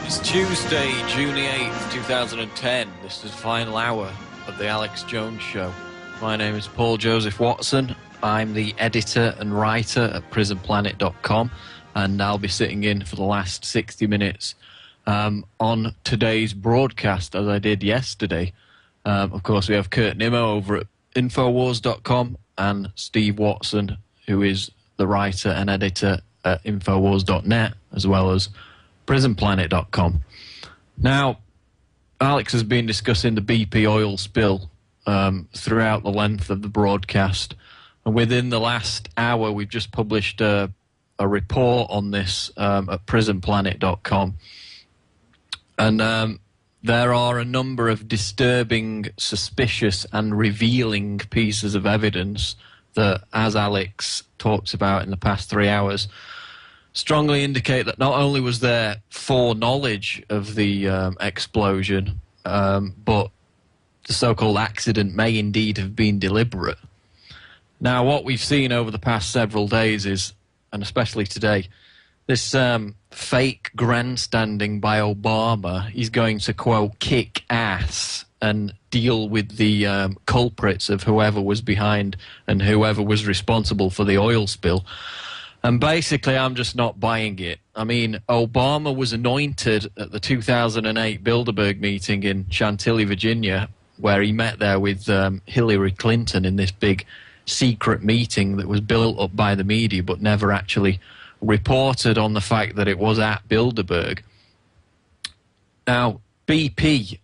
It's Tuesday, June the 8th, 2010. This is the final hour of the Alex Jones Show. My name is Paul Joseph Watson. I'm the editor and writer at prisonplanet.com, and I'll be sitting in for the last 60 minutes on today's broadcast, as I did yesterday. Of course, we have Kurt Nimmo over at Infowars.com and Steve Watson, who is the writer and editor at Infowars.net, as well as prisonplanet.com. Now, Alex has been discussing the BP oil spill throughout the length of the broadcast, and within the last hour we've just published a report on this at prisonplanet.com, and there are a number of disturbing, suspicious and revealing pieces of evidence that, as Alex talks about in the past 3 hours, strongly indicate that not only was there foreknowledge of the explosion, but the so-called accident may indeed have been deliberate. Now, what we've seen over the past several days is, and especially today, this fake grandstanding by Obama. He's going to, quote, kick ass and deal with the culprits of whoever was behind and whoever was responsible for the oil spill. And basically, I'm just not buying it. I mean, Obama was anointed at the 2008 Bilderberg meeting in Chantilly, Virginia, where he met there with Hillary Clinton in this big secret meeting that was built up by the media but never actually reported on the fact that it was at Bilderberg. Now, BP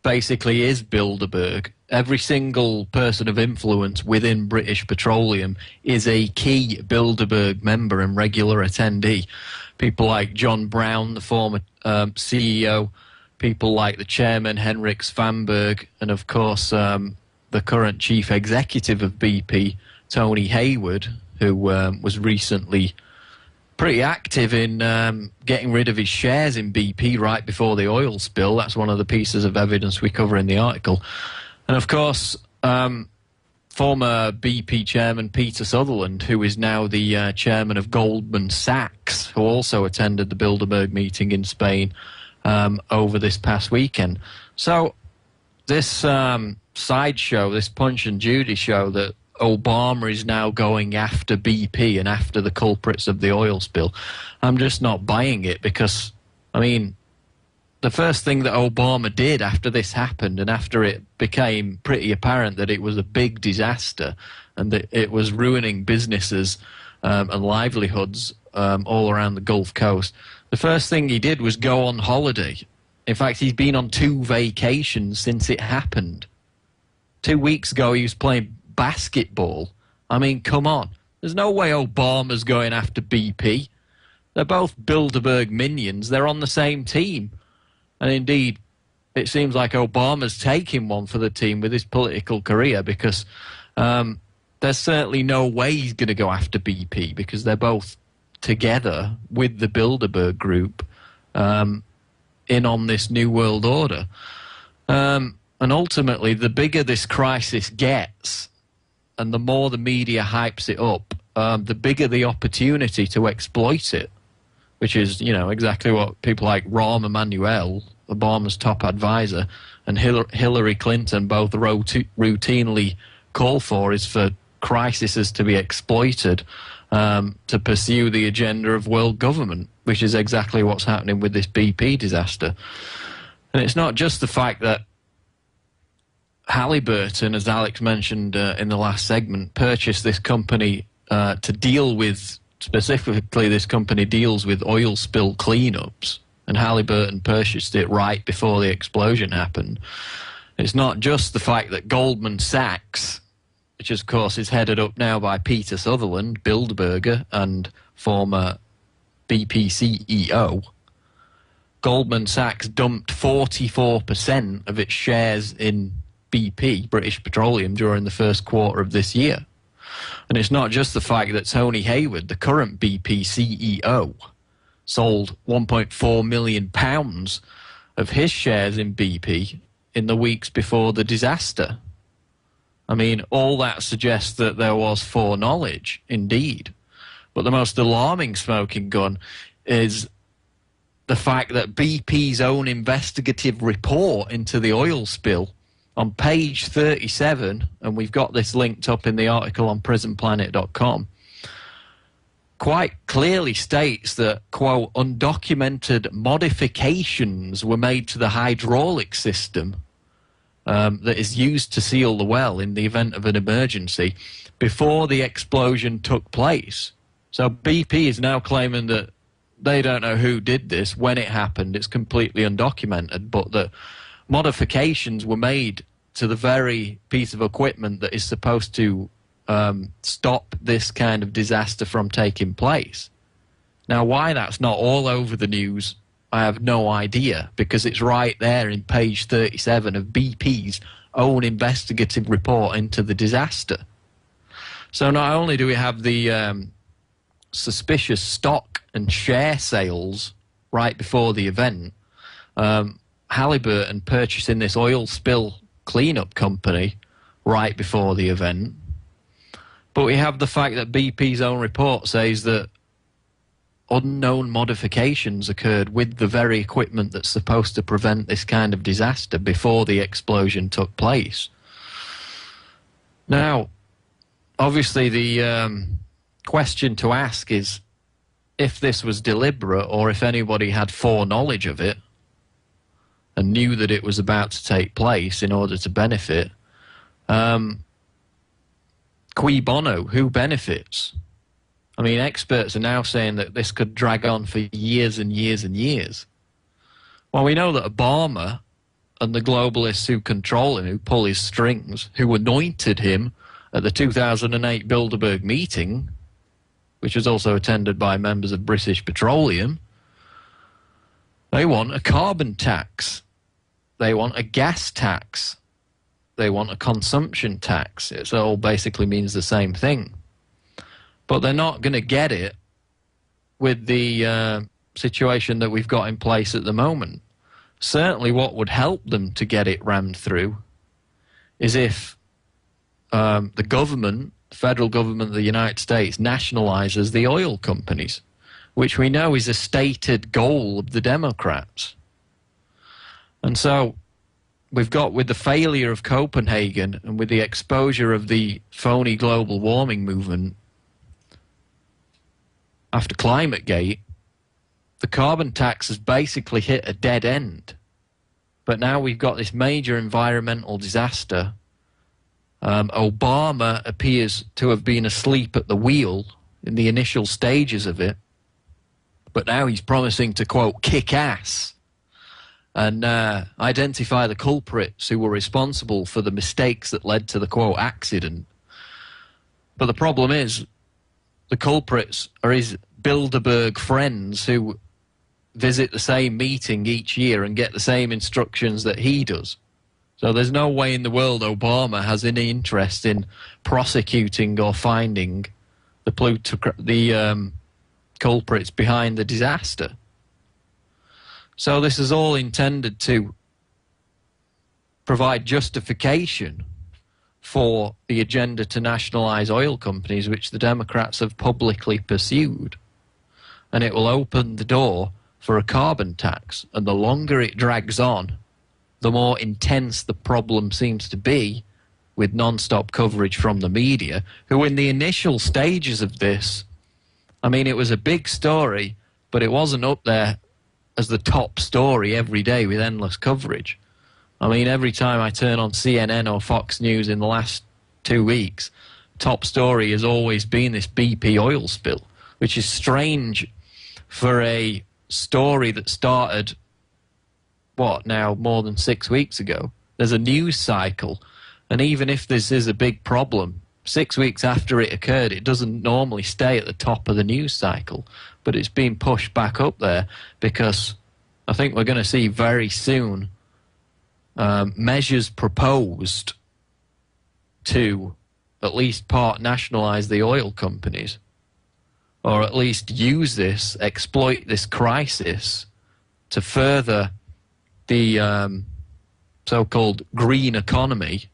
basically is Bilderberg. Every single person of influence within British Petroleum is a key Bilderberg member and regular attendee. People like John Brown, the former CEO, people like the chairman, Henrik Svanberg, and of course the current chief executive of BP, Tony Hayward, who was recently pretty active in getting rid of his shares in BP right before the oil spill. That's one of the pieces of evidence we cover in the article. And of course, former BP chairman Peter Sutherland, who is now the chairman of Goldman Sachs, who also attended the Bilderberg meeting in Spain over this past weekend. So this sideshow, this Punch and Judy show that Obama is now going after BP and after the culprits of the oil spill, I'm just not buying it, because, I mean, the first thing that Obama did after this happened, and after it became pretty apparent that it was a big disaster and that it was ruining businesses and livelihoods all around the Gulf Coast, the first thing he did was go on holiday. In fact, he's been on 2 vacations since it happened. 2 weeks ago, he was playing basketball. I mean, come on. There's no way Obama's going after BP. They're both Bilderberg minions. They're on the same team. And indeed, it seems like Obama's taking one for the team with his political career, because there's certainly no way he's going to go after BP, because they're both together with the Bilderberg group in on this New World Order. And ultimately, the bigger this crisis gets and the more the media hypes it up, the bigger the opportunity to exploit it, which is, you know, exactly what people like Rahm Emanuel, Obama's top advisor, and Hillary Clinton both routinely call for, is for crises to be exploited to pursue the agenda of world government, which is exactly what's happening with this BP disaster. And it's not just the fact that Halliburton, as Alex mentioned in the last segment, purchased this company to deal with, specifically this company deals with oil spill cleanups, and Halliburton purchased it right before the explosion happened. It's not just the fact that Goldman Sachs, which of course is headed up now by Peter Sutherland, Bilderberger and former BP CEO, Goldman Sachs dumped 44% of its shares in BP, British Petroleum, during the first quarter of this year. And it's not just the fact that Tony Hayward, the current BP CEO, sold £1.4 million of his shares in BP in the weeks before the disaster. I mean, all that suggests that there was foreknowledge, indeed. But the most alarming smoking gun is the fact that BP's own investigative report into the oil spill on page 37, and we've got this linked up in the article on prisonplanet.com, quite clearly states that, quote, undocumented modifications were made to the hydraulic system that is used to seal the well in the event of an emergency before the explosion took place. So BP is now claiming that they don't know who did this, when it happened, it's completely undocumented, but that modifications were made to the very piece of equipment that is supposed to stop this kind of disaster from taking place. Now, why that's not all over the news, I have no idea, because it's right there in page 37 of BP's own investigative report into the disaster. So not only do we have the suspicious stock and share sales right before the event, Halliburton purchasing this oil spill cleanup company right before the event, but we have the fact that BP's own report says that unknown modifications occurred with the very equipment that's supposed to prevent this kind of disaster before the explosion took place. Now, obviously the question to ask is if this was deliberate or if anybody had foreknowledge of it and knew that it was about to take place in order to benefit. Cui bono, who benefits? I mean, experts are now saying that this could drag on for years and years and years. Well, we know that Obama and the globalists who control him, who pull his strings, who anointed him at the 2008 Bilderberg meeting, which was also attended by members of British Petroleum, they want a carbon tax. They want a gas tax. They want a consumption tax. It all basically means the same thing. But they're not going to get it with the situation that we've got in place at the moment. Certainly what would help them to get it rammed through is if the government, the federal government of the United States, nationalizes the oil companies, which we know is a stated goal of the Democrats. And so we've got, with the failure of Copenhagen and with the exposure of the phony global warming movement after ClimateGate, the carbon tax has basically hit a dead end. But now we've got this major environmental disaster. Obama appears to have been asleep at the wheel in the initial stages of it. But now he's promising to, quote, kick ass and identify the culprits who were responsible for the mistakes that led to the, quote, accident. But the problem is, the culprits are his Bilderberg friends who visit the same meeting each year and get the same instructions that he does. So there's no way in the world Obama has any interest in prosecuting or finding the culprits behind the disaster. So this is all intended to provide justification for the agenda to nationalize oil companies, which the Democrats have publicly pursued. And it will open the door for a carbon tax. And the longer it drags on, the more intense the problem seems to be, with non-stop coverage from the media, who in the initial stages of this, I mean, it was a big story, but it wasn't up there as the top story every day with endless coverage. I mean, every time I turn on CNN or Fox News in the last 2 weeks, top story has always been this BP oil spill, which is strange for a story that started, what, now more than 6 weeks ago. There's a news cycle, and even if this is a big problem, 6 weeks after it occurred, it doesn't normally stay at the top of the news cycle, but it's been pushed back up there because I think we're going to see very soon measures proposed to at least part nationalize the oil companies, or at least use this, exploit this crisis to further the so-called green economy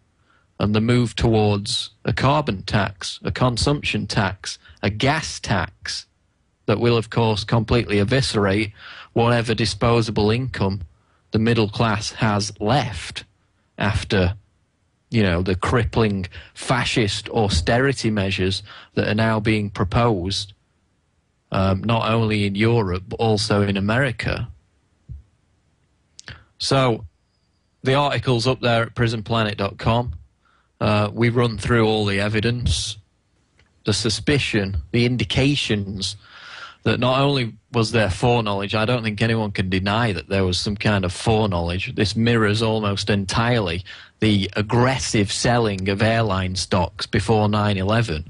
and the move towards a carbon tax, a consumption tax, a gas tax that will, of course, completely eviscerate whatever disposable income the middle class has left after, you know, the crippling fascist austerity measures that are now being proposed, not only in Europe, but also in America. So the article's up there at prisonplanet.com. We run through all the evidence, the suspicion, the indications that not only was there foreknowledge, I don't think anyone can deny that there was some kind of foreknowledge. This mirrors almost entirely the aggressive selling of airline stocks before 9/11.